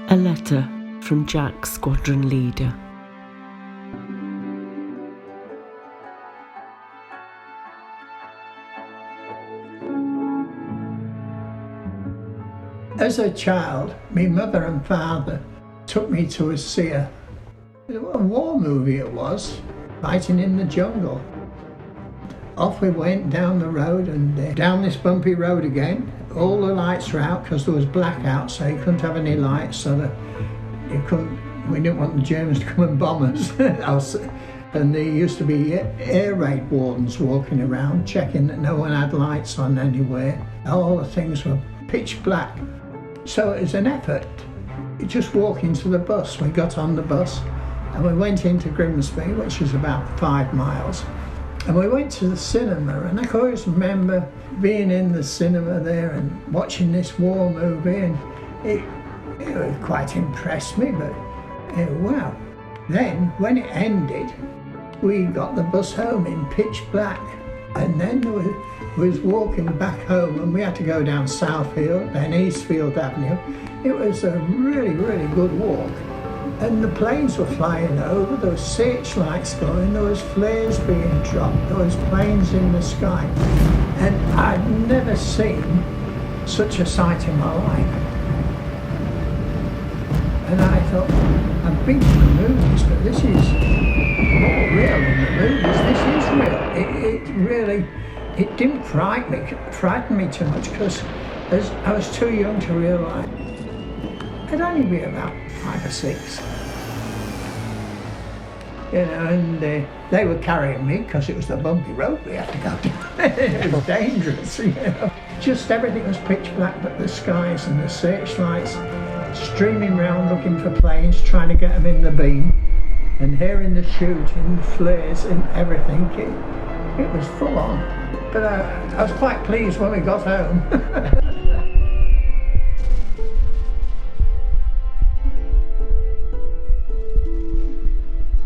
A letter from Jack, Squadron leader. As a child, my mother and father took me to see a war movie it was, fighting in the jungle. Off we went down the road and down this bumpy road again. All the lights were out because there was blackout, so you couldn't have any lights, so that we didn't want the Germans to come and bomb us. And there used to be air raid wardens walking around, checking that no one had lights on anywhere. All the things were pitch black. So it was an effort. You just walk into the bus. We got on the bus and we went into Grimsby, which is about 5 miles. And we went to the cinema, and I can always remember being in the cinema there and watching this war movie, and it quite impressed me, but wow. Then, when it ended, we got the bus home in pitch black, and then we was walking back home, and we had to go down Southfield, then Eastfield Avenue. It was a really, really good walk. And the planes were flying over, there was searchlights going, there was flares being dropped, there was planes in the sky. And I'd never seen such a sight in my life. And I thought, I've been to the movies, but this is more real than the movies. This is real. It didn't frighten me too much, because I was too young to realise. I'd only be about 5 or 6. You know, and they were carrying me because it was the bumpy road we had to go down. It was dangerous, you know. Just everything was pitch black, but the skies and the searchlights streaming round looking for planes, trying to get them in the beam, and hearing the shooting, flares and everything. It was full on. But I was quite pleased when we got home.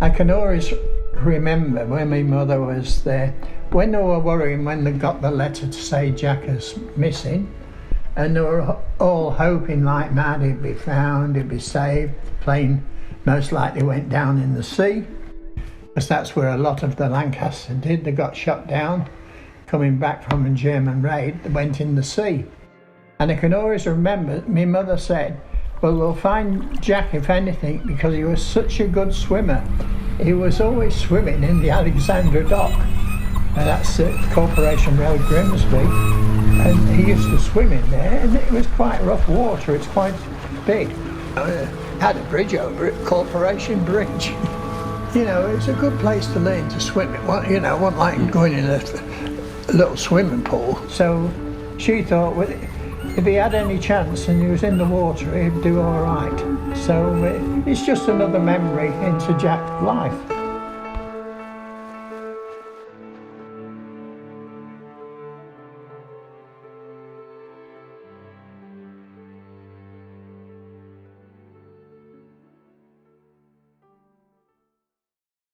I can always remember when my mother was there, when they were worrying when they got the letter to say Jack is missing, and they were all hoping like mad he'd be found, he'd be saved. The plane most likely went down in the sea, because that's where a lot of the Lancaster did. They got shot down coming back from a German raid. They went in the sea. And I can always remember my mother said, well, we'll find Jack if anything, because he was such a good swimmer. He was always swimming in the Alexandra Dock, and that's Corporation Road, Grimsby, and he used to swim in there, and it was quite rough water. It's quite big. Had a bridge over it, Corporation Bridge. You know, it's a good place to learn to swim. It wasn't like going in a little swimming pool. So she thought, well, if he had any chance and he was in the water, he'd do all right. So it's just another memory into Jack's life.